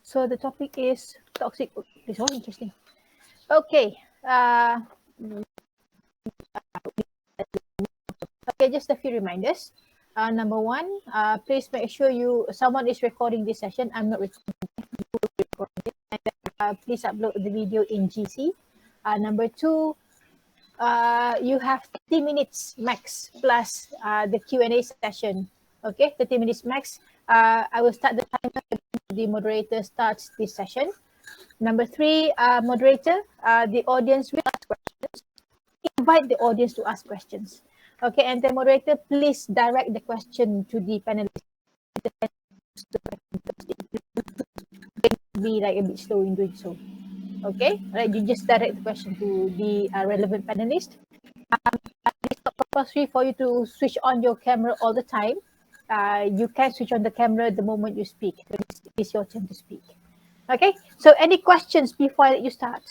So the topic is toxic. This one interesting. Okay. Okay, just a few reminders. Number one, please make sure someone is recording this session. I'm not recording it. And, please upload the video in GC. Number two, you have 30 minutes max plus the Q&A session. Okay, 30 minutes max. I will start the timer when the moderator starts this session. Number three, moderator, the audience will ask questions. Invite the audience to ask questions. Okay, and the moderator, please direct the question to the panelists. Be like a bit slow in doing so. Okay, right, you just direct the question to the relevant panelist. It's not compulsory for you to switch on your camera all the time. You can switch on the camera the moment you speak. It's your turn to speak. Okay, so any questions before you start?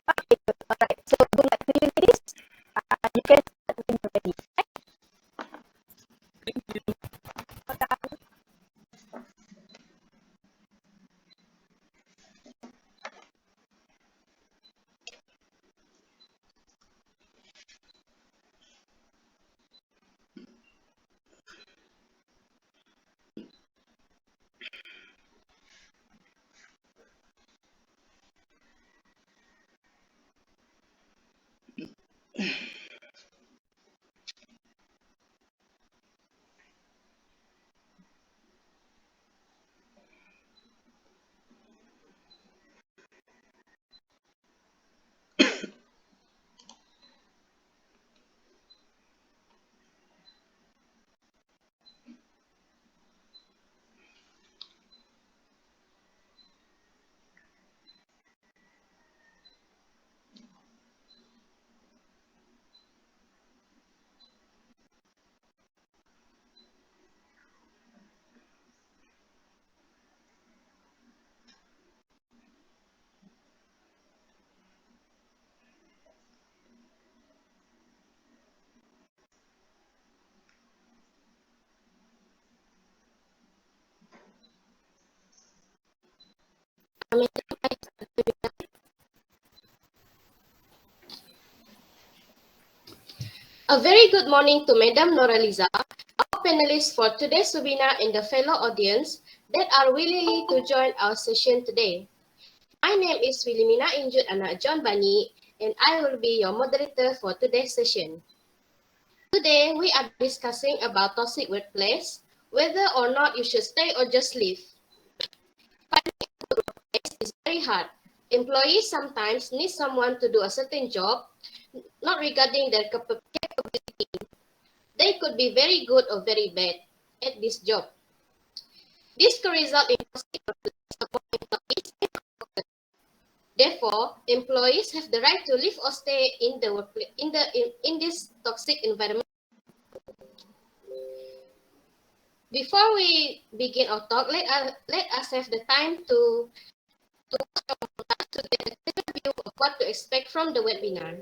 Okay, good. All right, so good luck to you, ladies. You can start when you're ready. Thank you. A very good morning to Madam Noraliza, our panelists for today's webinar and the fellow audience that are willing to join our session today. My name is Whileymina Injut Anak Banyie, and I will be your moderator for today's session. Today, we are discussing about toxic workplace, whether or not you should stay or just leave. Finding a good workplace is very hard. Employees sometimes need someone to do a certain job, not regarding their capability. They could be very good or very bad at this job. This could result in toxic workplace among employees. Therefore, employees have the right to leave or stay in the workplace in this toxic environment. Before we begin our talk, let us have the time to get a clear view of what to expect from the webinar.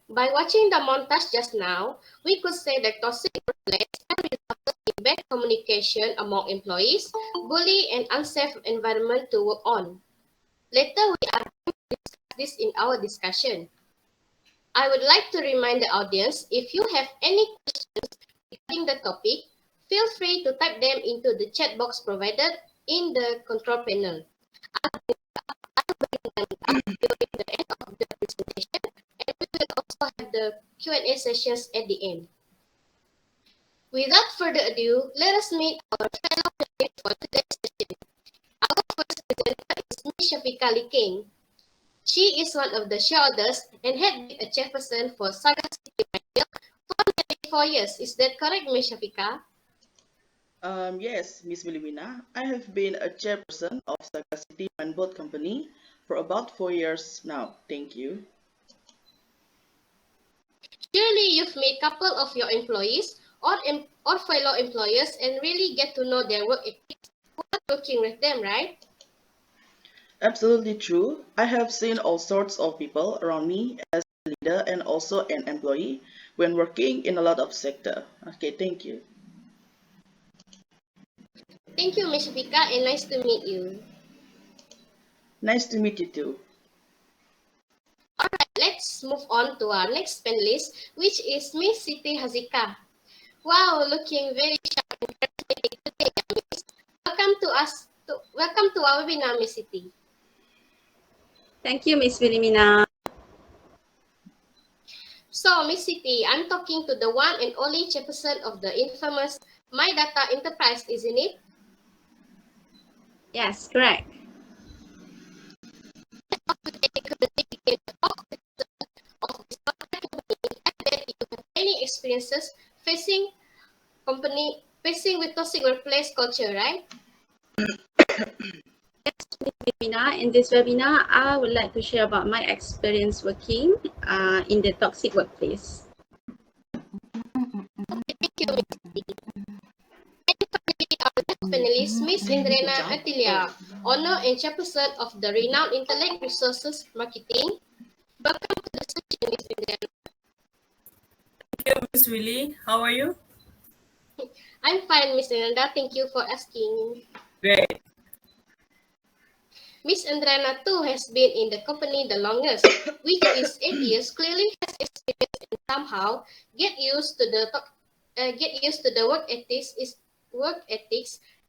By watching the montage just now, we could say that toxic workplace can result in bad communication among employees, bully, and unsafe environment to work on. Later, we are going to discuss this in our discussion. I would like to remind the audience, if you have any questions regarding the topic, feel free to type them into the chat box provided in the control panel. I'll bring them up during the end of the presentation, and we will also have the Q&A sessions at the end. Without further ado, let us meet our fellow panelists for today's session. Our first presenter is Ms. Syafika Likeng. She is one of the shareholders and had been a chairperson for Saga City for nearly 4 years. Is that correct, Ms. Syafika? Yes, Miss Whileymina. I have been a chairperson of Saga City Boat Company for about 4 years now. Thank you. Surely you've met a couple of your employees or fellow employers and really get to know their work ethics while working with them, right? Absolutely true. I have seen all sorts of people around me as a leader and also an employee when working in a lot of sector. Okay, thank you. Thank you, Ms. Syafika, and nice to meet you. Nice to meet you too. All right, let's move on to our next panelist, which is Miss Siti Haziqah. Wow, looking very sharp and charismatic today, Miss. Welcome to our webinar, Miss Siti. Thank you, Miss Whileymina. So, Miss Siti, I'm talking to the one and only chairperson of the infamous My Data Enterprise, isn't it? Yes, correct. Any experiences facing with toxic workplace culture, right? Yes, Miss Whileymina. In this webinar, I would like to share about my experience working in the toxic workplace. Okay, thank you, Ms. Siti. And finally, our next panelist, Ms. Andrianna Athylia, owner and chairperson of the renowned Intellect Resources Marketing. Welcome to the session, Ms. Andrianna. Thank you, Miss Willie. How are you? I'm fine, Ms. Andrianna. Thank you for asking. Great. Ms. Andrianna too has been in the company the longest, which is 8 years. Clearly has experience and somehow get used to the work ethics.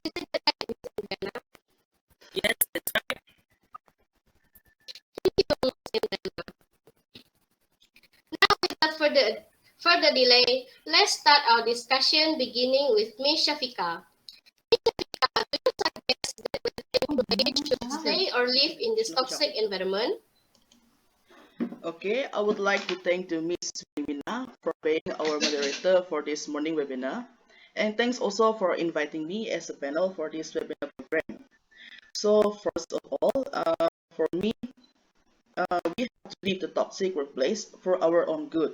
Isn't that right, Ms. Andrianna? Yes, that's right. Thank you, Ms. Andrianna. Now, without further delay, let's start our discussion beginning with Ms. Syafika. Ms. Syafika, do you suggest that the employee should stay or live in this toxic environment? Okay, I would like to thank to Miss Whileymina for being our moderator for this morning webinar. And thanks also for inviting me as a panel for this webinar program. So first of all, for me, we have to leave the toxic workplace for our own good.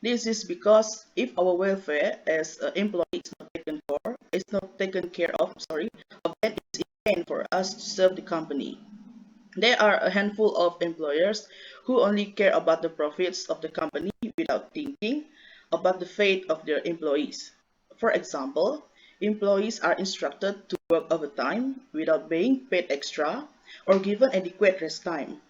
This is because if our welfare as an employee is not taken care of, then it's in vain for us to serve the company. There are a handful of employers who only care about the profits of the company without thinking about the fate of their employees. For example, employees are instructed to work overtime without being paid extra or given adequate rest time.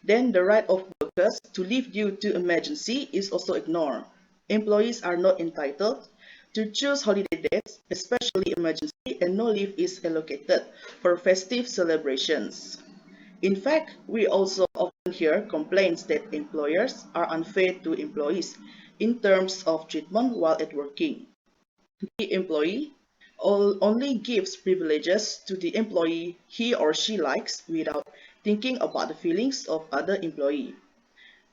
Then the right of workers to leave due to emergency is also ignored. Employees are not entitled to choose holiday dates, especially emergency, and no leave is allocated for festive celebrations. In fact, we also often hear complaints that employers are unfair to employees in terms of treatment while at working. The employee only gives privileges to the employee he or she likes without thinking about the feelings of other employees.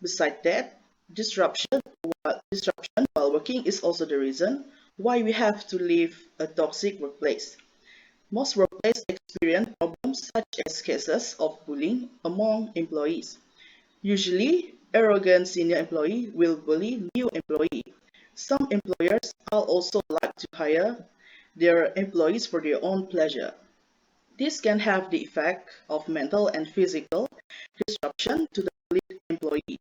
Besides that, disruption while working is also the reason why we have to leave a toxic workplace. Most workplaces experience problems such as cases of bullying among employees. Usually, arrogant senior employee will bully new employee. Some employers are also like to hire their employees for their own pleasure. This can have the effect of mental and physical disruption to the bullied employee.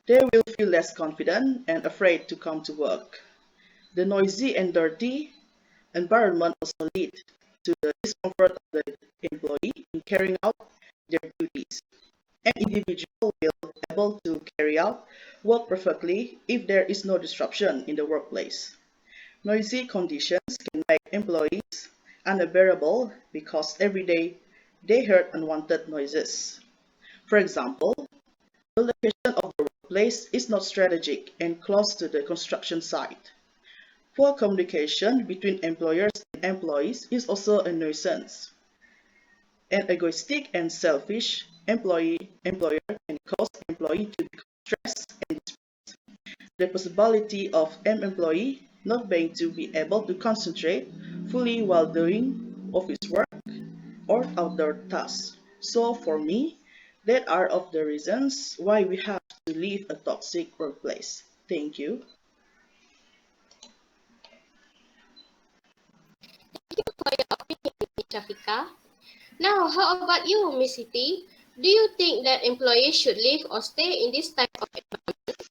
They will feel less confident and afraid to come to work. The noisy and dirty environment also lead to the discomfort of the employee in carrying out their duties. An individual will be able to carry out work perfectly if there is no disruption in the workplace. Noisy conditions can make employees unbearable because every day they hear unwanted noises. For example, the location of the workplace is not strategic and close to the construction site. Poor communication between employers and employees is also a nuisance. An egoistic and selfish employer can cause employee to become stressed and the possibility of an employee not being to be able to concentrate fully while doing office work or outdoor tasks. So for me, that are of the reasons why we have to leave a toxic workplace. Thank you. Thank you for your opinion, Ms. Syafika. Now, how about you, Miss Siti? Do you think that employees should leave or stay in this type of environment?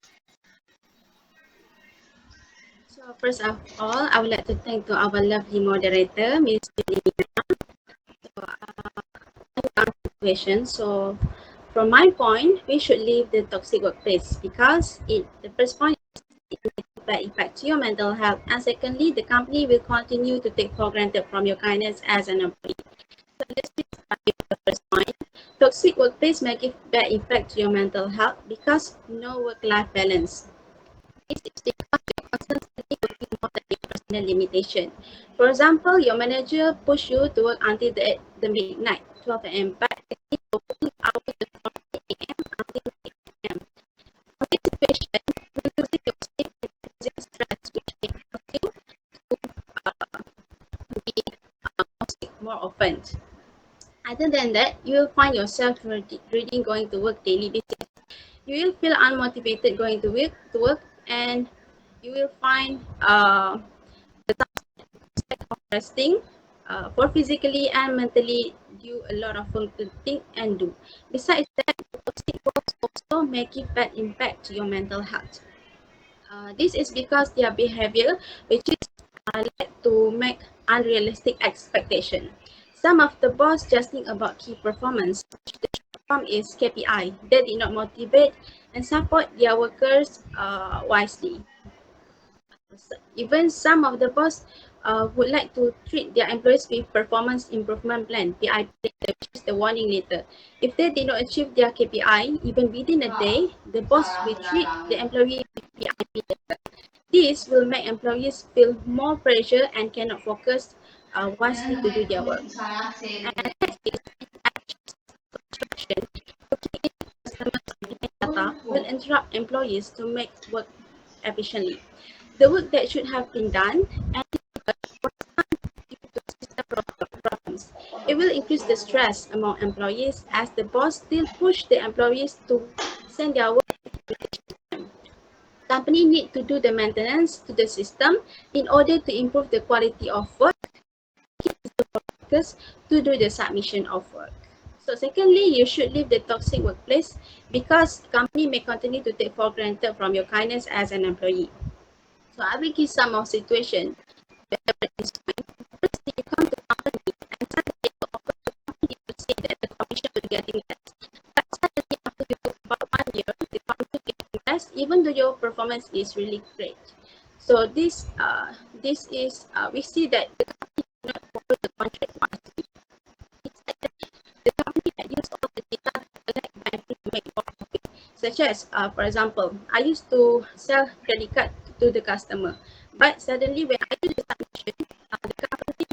So first of all, I would like to thank to our lovely moderator, Ms. Whileymina. So I will answer the question. So from my point, we should leave the toxic workplace because the first point is it will bad impact to your mental health, and secondly, the company will continue to take for granted from your kindness as an employee. So let's start with the first point. Toxic workplace may give bad impact to your mental health because no work-life balance. This is because you're constantly working more than your personal limitation. For example, your manager push you to work until the midnight, 12 a.m. But actually, your working hours are from 8 a.m. until 8 p.m. In this situation, you're losing your sleep and losing stress, which may cause you to be sick more often. Other than that, you will find yourself reading going to work daily basis. You will feel unmotivated going to work, and you will find the task instead of resting for physically and mentally do a lot of things to think and do. Besides that, toxic works also may give bad impact to your mental health. This is because their behavior, which is like to make unrealistic expectation. Some of the boss just think about key performance. The short form is KPI. They did not motivate and support their workers wisely. Even some of the boss would like to treat their employees with performance improvement plan (PIP), which is the warning letter. If they did not achieve their KPI, even within a day, the boss will treat the employee with PIP letter. This will make employees feel more pressure and cannot focus wisely to do their work. And next is construction. Looking into customers' data will interrupt employees to make work efficiently. The work that should have been done and due to system problems. It will increase the stress among employees as the boss still push the employees to send their work time. Company need to do the maintenance to the system in order to improve the quality of work, keep the workers to do the submission of work. So secondly, you should leave the toxic workplace because company may continue to take for granted from your kindness as an employee. So I will give some of situation where it is fine. First, you come to company and suddenly you offer the company to say that the commission will be getting less. But suddenly after you work about 1 year, the commission will be getting less even though your performance is really great. So this is we see that the company did not follow the contract wisely. Instead, the company had used all the data collect by employee to make more profit. Such as, for example, I used to sell credit card to the customer, but suddenly when I do the submission, the company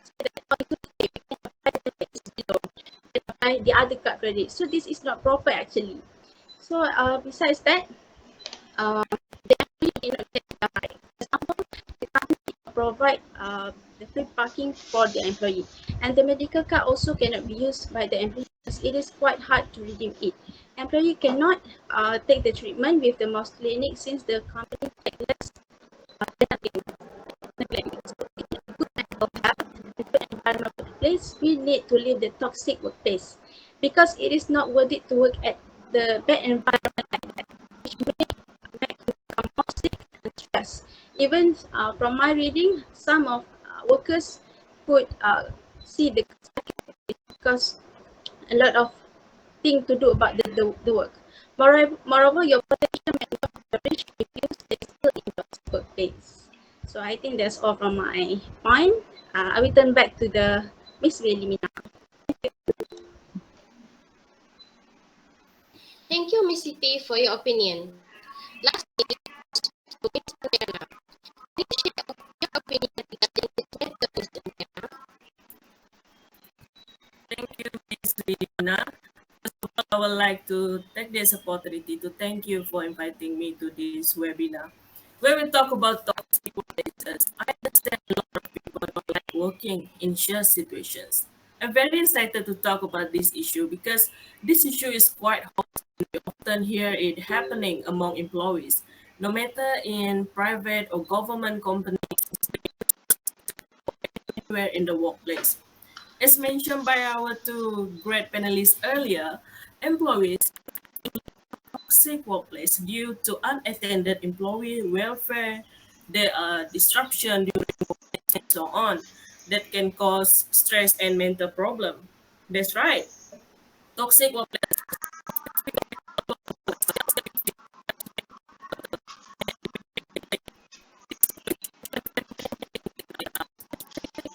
said that oh, it's okay, we can apply the tax below and apply the other card credit. So this is not proper actually. So besides that, the employee did not get the right. For example, the company provide the free parking for the employee, and the medical card also cannot be used by the employee because it is quite hard to redeem it. Employee cannot take the treatment with the most clinic since the company take less penalty. So in a good mental health and good environment workplace, we need to leave the toxic workplace because it is not worth it to work at the bad environment like that. Even from my reading, some of workers could see the because a lot of thing to do about the work. Moreover, your potential may not flourish if you stay still in your workplace. So I think that's all from my point. I will turn back to the Miss Whileymina. Thank you, Miss Siti, for your opinion. Lastly, to Miss Andrianna, please share your opinion regarding this matter, Miss Andrianna. Thank you, Ms. Lina. First of all, I would like to take this opportunity to thank you for inviting me to this webinar, where we talk about toxic workplaces. I understand a lot of people don't like working in shared situations. I'm very excited to talk about this issue because this issue is quite hot. We often hear it happening among employees, no matter in private or government companies, anywhere in the workplace. As mentioned by our two great panelists earlier, employees toxic workplace due to unattended employee welfare, there are disruption during work and so on that can cause stress and mental problem. That's right. Toxic workplace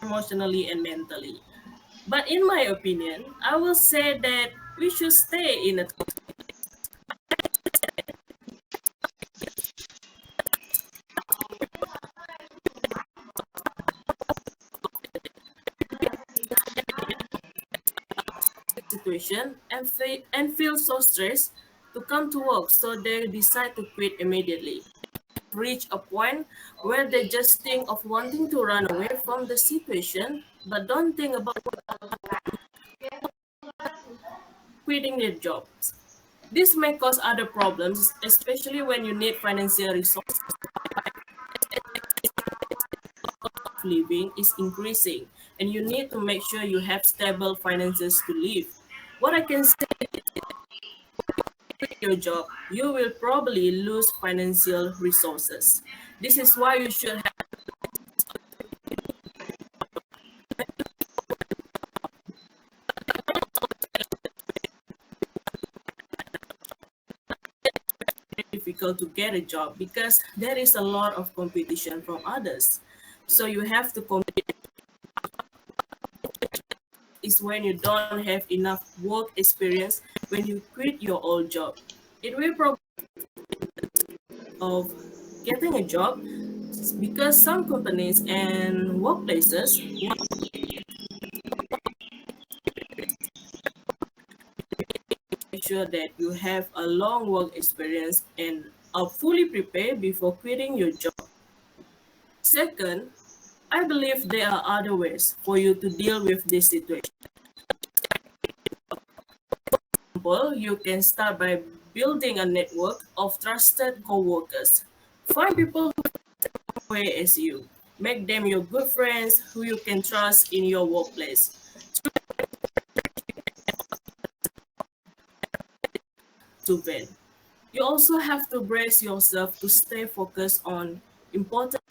emotionally and mentally. But in my opinion, I will say that we should stay in a situation and feel so stressed to come to work, so they decide to quit immediately. Reach a point where they just think of wanting to run away from the situation, but don't think about quitting their jobs. This may cause other problems, especially when you need financial resources. Of living is increasing, and you need to make sure you have stable finances to live. What I can say with your job, you will probably lose financial resources. This is why you should have difficult to get a job because there is a lot of competition from others. So you have to compete is when you don't have enough work experience when you quit your old job. It will probably of getting a job because some companies and workplaces want to make sure that you have a long work experience and are fully prepared before quitting your job. Second, I believe there are other ways for you to deal with this situation. For example, you can start by building a network of trusted co-workers. Find people who way as you. Make them your good friends who you can trust in your workplace. To vent. You also have to brace yourself to stay focused on important.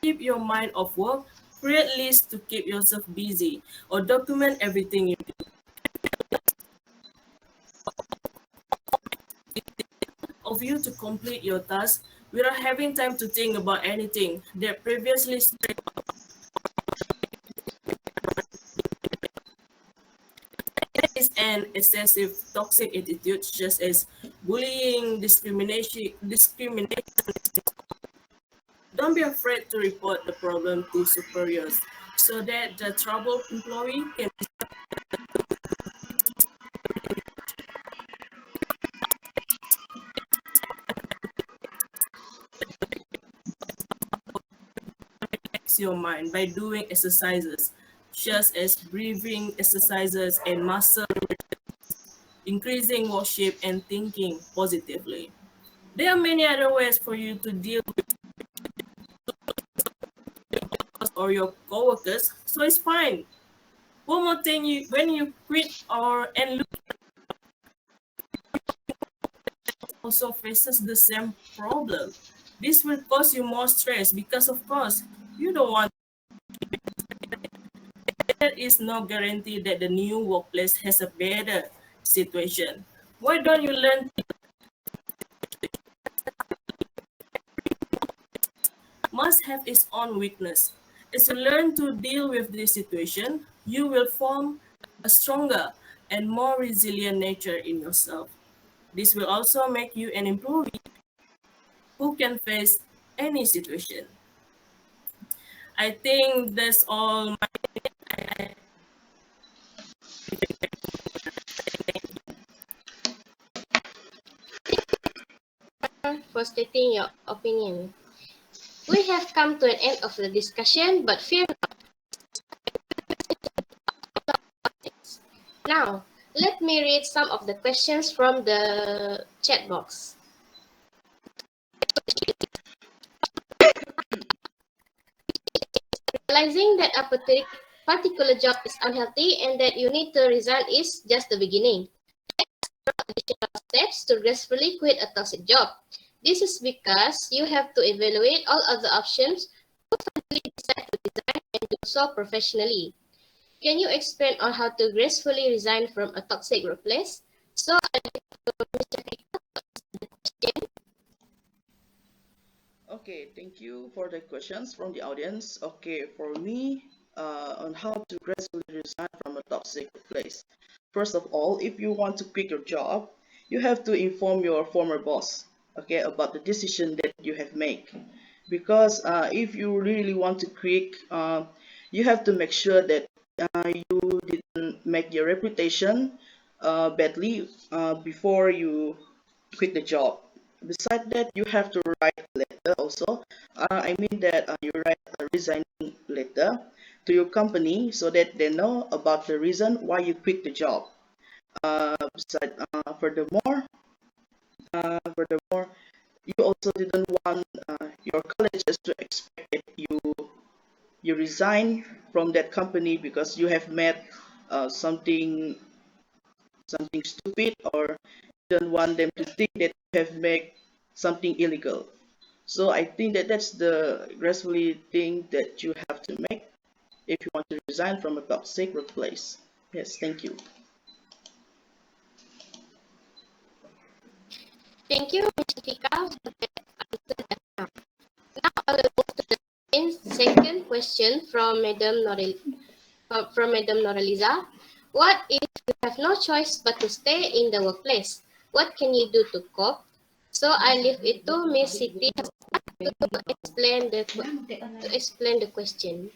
Keep your mind off work. Create lists to keep yourself busy or document everything you do. Of you to complete your task without having time to think about anything that previously is an excessive toxic attitude such as bullying, discrimination. Don't be afraid to report the problem to superiors so that the troubled employee can relax your mind by doing exercises such as breathing exercises and muscle increasing worship and thinking positively. There are many other ways for you to deal with or your coworkers, so it's fine. One more thing, when you quit or and look also faces the same problem. This will cause you more stress because, of course, you don't want. There is no guarantee that the new workplace has a better situation. Why don't you learn must have its own weakness. As you learn to deal with this situation, you will form a stronger and more resilient nature in yourself. This will also make you an employee who can face any situation. I think that's all my For stating your opinion. We have come to an end of the discussion, but fear not. Now, let me read some of the questions from the chat box. Realizing that a particular job is unhealthy and that you need to resign is just the beginning. Additional steps to gracefully quit a toxic job. This is because you have to evaluate all other options to finally decide to resign and do so professionally. Can you expand on how to gracefully resign from a toxic workplace? So I Okay, thank you for the questions from the audience. Okay, for me, on how to gracefully resign from a toxic place. First of all, if you want to quit your job, you have to inform your former boss, okay, about the decision that you have made. Because if you really want to quit, you have to make sure that you didn't make your reputation badly before you quit the job. Besides that, you have to write a letter also. I mean that you write a resigning letter to your company so that they know about the reason why you quit the job. Furthermore, you also didn't want your colleagues to expect that you resign from that company because you have made something stupid, or you don't want them to think that you have made something illegal. So I think that that's the gracefully thing that you have to make if you want to resign from a toxic workplace. Yes, thank you. thank you, Ms. Syafika, for that answer. Now I will move to the second question from Madam Noraliza. What if you have no choice but to stay in the workplace? What can you do to cope? So I leave it to Ms. Siti to explain the question.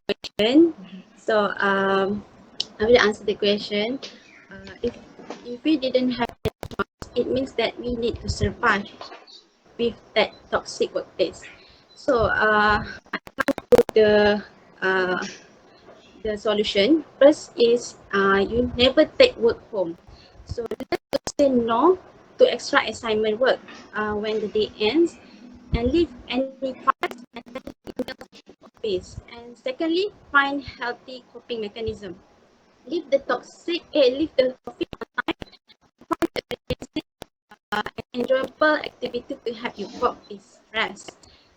Question. So I will answer the question. If we didn't have that choice, it means that we need to survive with that toxic workplace. So I come to the solution. First is you never take work home. So learn to say no to extra assignment work when the day ends, and leave any files and emails office. And secondly, find healthy coping mechanism. Leave the coffee on time. Find a relaxing and enjoyable activity to help you cope with stress.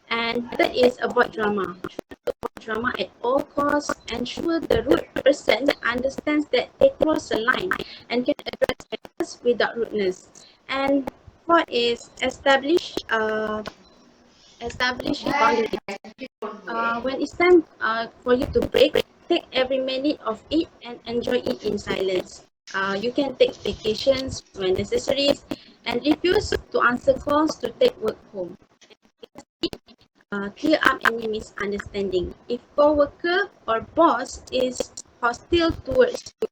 And third is avoid drama. Try to avoid drama at all costs. Ensure the rude person understands that they cross a line and can address matters without rudeness. And fourth is establish boundaries. When it's time for you to break, take every minute of it and enjoy it in silence. You can take vacations when necessary and refuse to answer calls to take work home. Clear up any misunderstanding. If co-worker or boss is hostile towards you,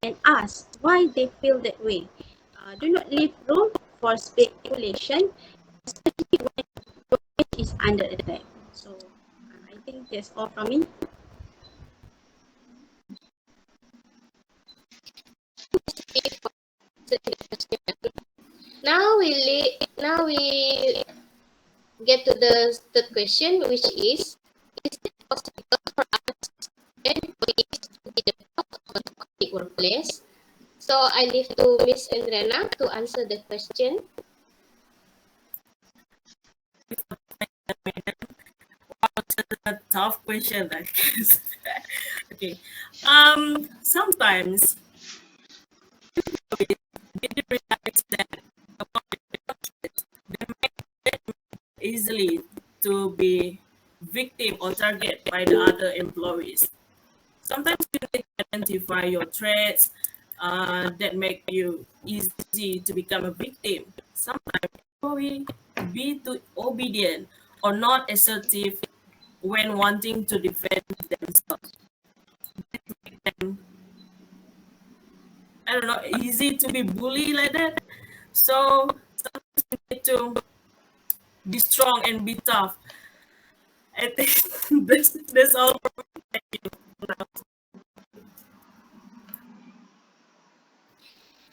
and ask why they feel that way. Do not leave room for speculation, especially when your page is under attack. So I think that's all from me. Now we get to the third question, which is it possible for us employees to be the boss of a toxic workplace? list. So I leave to Miss Andrianna to answer the question. A tough question, I guess. Okay. Sometimes we didn't realize that they might easily to be victim or target by the other employees. Sometimes you need to identify your traits that make you easy to become a victim. Sometimes employee be too obedient or not assertive when wanting to defend themselves. And I don't know, easy to be bullied like that. So sometimes you need to be strong and be tough. I think that's all. Thank you.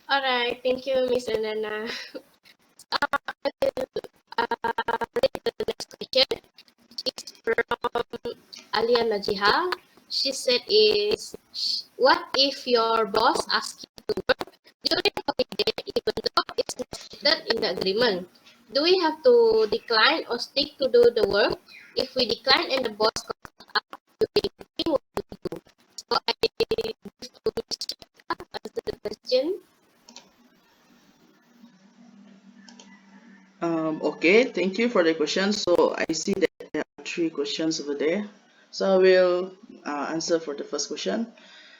All right, thank you, Miss Andrianna. Read the next question. It's from Alia Najiha. She said what if your boss asks you to work during holiday even though it's not stated in the agreement? Do we have to decline or stick to do the work? If we decline and the boss calls up during the meeting, what do we do? So I give to Ms. Syafika to answer the question. Okay, thank you for the question. So I see that there are three questions over there. So I will answer for the first question.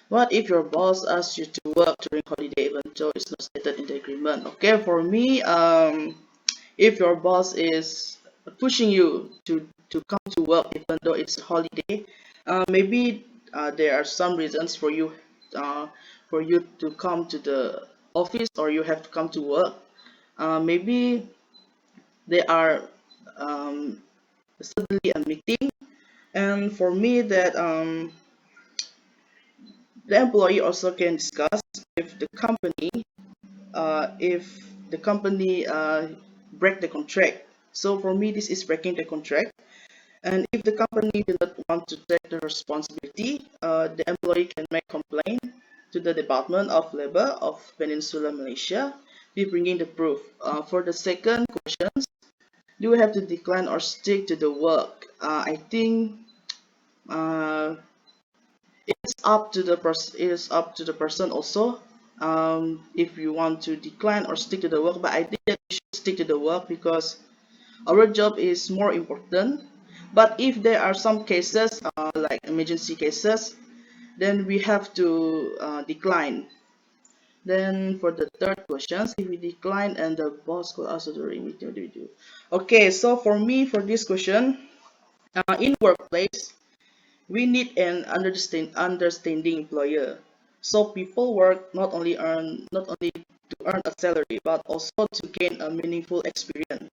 What if your boss asks you to work during holiday even though it's not stated in the agreement? Okay, for me, if your boss is pushing you to come to work even though it's a holiday, maybe there are some reasons for you to come to the office or you have to come to work. Maybe there are um, suddenly a meeting, and for me that the employee also can discuss if the company break the contract. So for me, this is breaking the contract. And if the company do not want to take the responsibility, the employee can make complaint to the Department of Labor of Peninsular Malaysia, be bringing the proof. For the second questions, do we have to decline or stick to the work? I think uh, it's up to the person. It is up to the person also. If you want to decline or stick to the work, but I think that you should stick to the work because our job is more important. But if there are some cases like emergency cases, then we have to decline. Then for the third questions, if we decline and the boss could also during meeting, what do we do? Okay, so for me, for this question, in workplace, we need an understanding employer. So people work not only to earn a salary, but also to gain a meaningful experience.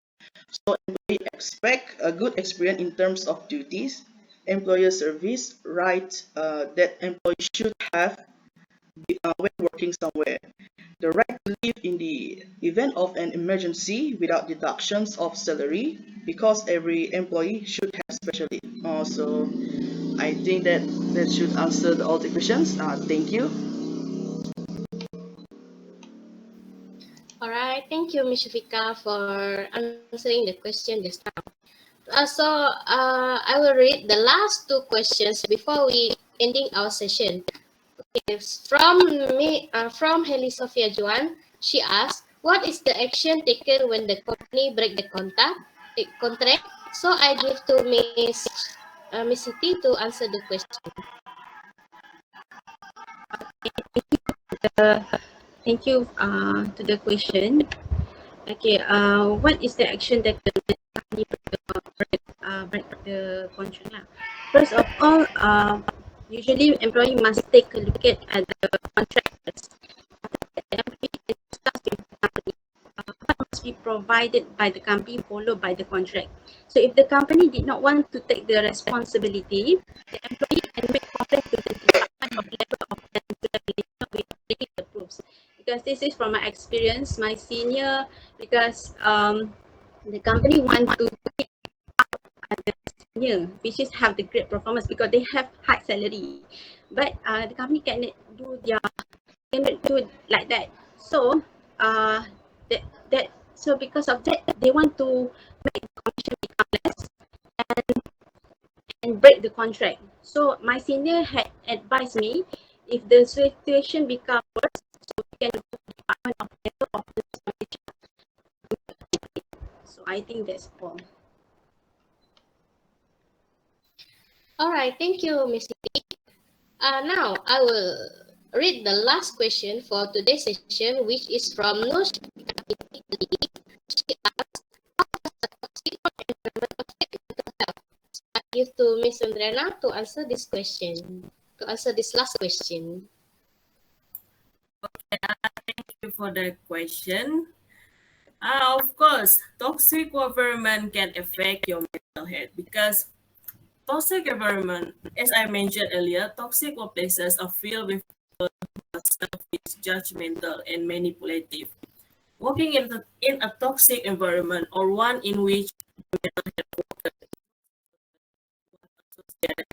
So employee expect a good experience in terms of duties, employer service, rights that employees should have when working somewhere. The right to leave in the event of an emergency without deductions of salary, because every employee should have specially. So I think that should answer all the questions. Thank you. All right, thank you, Ms. Syafika, for answering the question just now. I will read the last two questions before we ending our session. Okay, from Heli Sophia Juan, she asked, "What is the action taken when the company break the contract?" So I give to Miss Siti to answer the question. Thank you to the question. Okay, what is the action that the company break the contract? First of all, usually employee must take a look at the contract first. The employee can discuss with the company what must be provided by the company followed by the contract. So if the company did not want to take the responsibility, the employee can make complaint to the Department of Labor of Peninsular Malaysia with bringing the proofs. Because this is from my experience, my senior, because the company want to pick up the senior, which is have the great performance because they have high salary, but the company can do their cannot do it like that. So so because of that, they want to make the commission become less and break the contract. So my senior had advised me, if the situation become worse, so we can go to the Department of Labor of the Malaysia. So I think that's all. All right, thank you, Miss Siti. Now I will read the last question for today's session, which is from Nur. She asks, how does the toxic work environment affect mental health? So I give to Miss Andrianna to answer this question, to answer this last question. Okay, thank you for the question. Of course, toxic environment can affect your mental health because toxic environment, as I mentioned earlier, toxic workplaces are filled with people who are selfish, judgmental, and manipulative. Working in a toxic environment or one in which mental health workers associated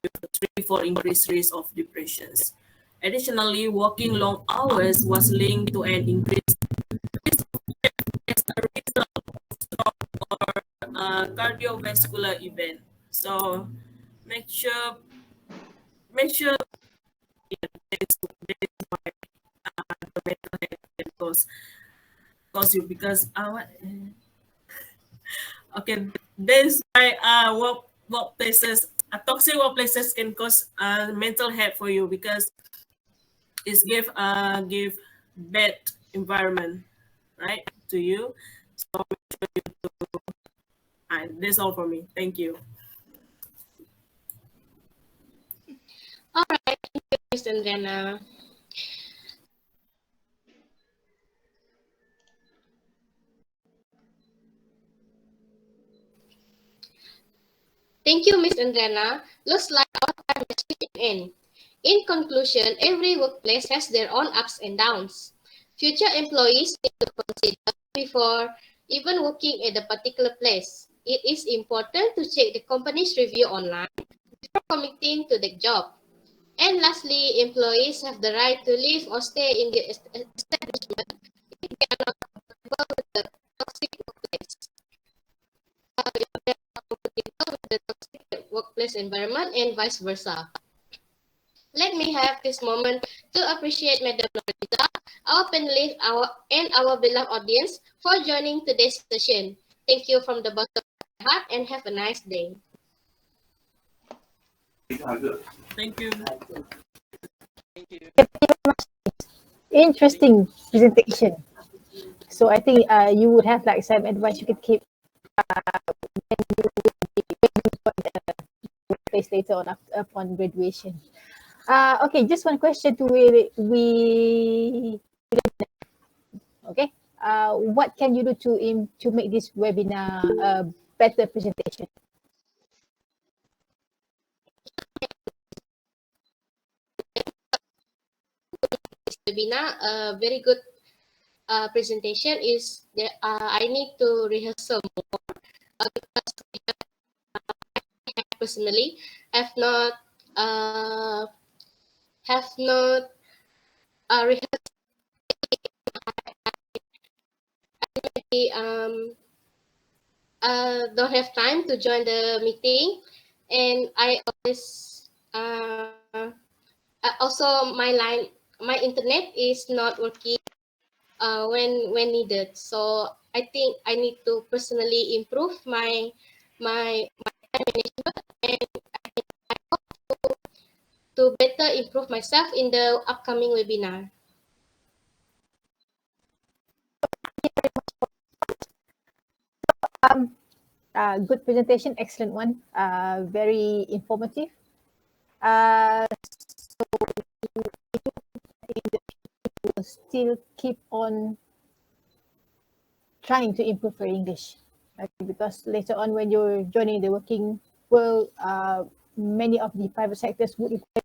with the 3-4 increased risk of depressions. Additionally, working long hours was linked to an increased risk of death as a result of stroke or cardiovascular event. So make sure yeah, that is why the mental health can cause you because okay, that's why workplaces toxic workplaces can cause mental health for you because it's give bad environment, right, to you. So that's all for me. Thank you. All right, thank you, Miss Andrianna. Thank you, Miss Andrianna. Looks like our time has reached an end. In conclusion, every workplace has their own ups and downs. Future employees need to consider before even working at a particular place. It is important to check the company's review online before committing to the job. And lastly, employees have the right to leave or stay in the establishment if they are not comfortable with the toxic workplace. If they are not comfortable with the toxic workplace environment and vice versa. Let me have this moment to appreciate Madam Norita, our panelists, and our beloved audience for joining today's session. Thank you from the bottom of my heart and have a nice day. Thank you. Thank you. Interesting presentation. So I think you would have like some advice you could keep when you would be workplace later on upon graduation. Okay, just one question to we okay. What can you do to make this webinar a better presentation? This webinar, a very good presentation is that I need to rehearsal more because I personally have not rehearsed. Don't have time to join the meeting, and I always also my internet is not working when needed. So I think I need to personally improve my time management, and I hope to better improve myself in the upcoming webinar. Good presentation, excellent one. Very informative. So you will still keep on trying to improve your English, okay? Because later on when you're joining the working world, many of the private sectors would require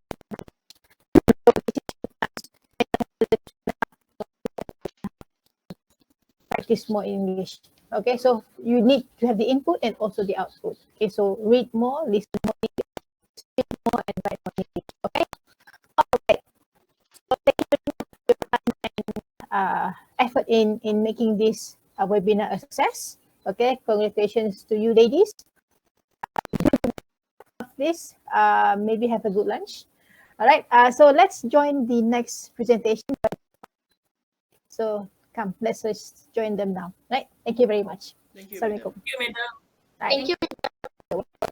practice more English. Okay, so you need to have the input and also the output. Okay, so read more, listen more, speak more, and write more English. Okay, okay. So thank you very much in making this webinar a success. Okay, congratulations to you ladies. Please maybe have a good lunch. All right, so let's join the next presentation. So come, let's just join them now. Right, thank you very much. Thank you, Assalamualaikum. madam. Thank you, madam. Right. Thank you.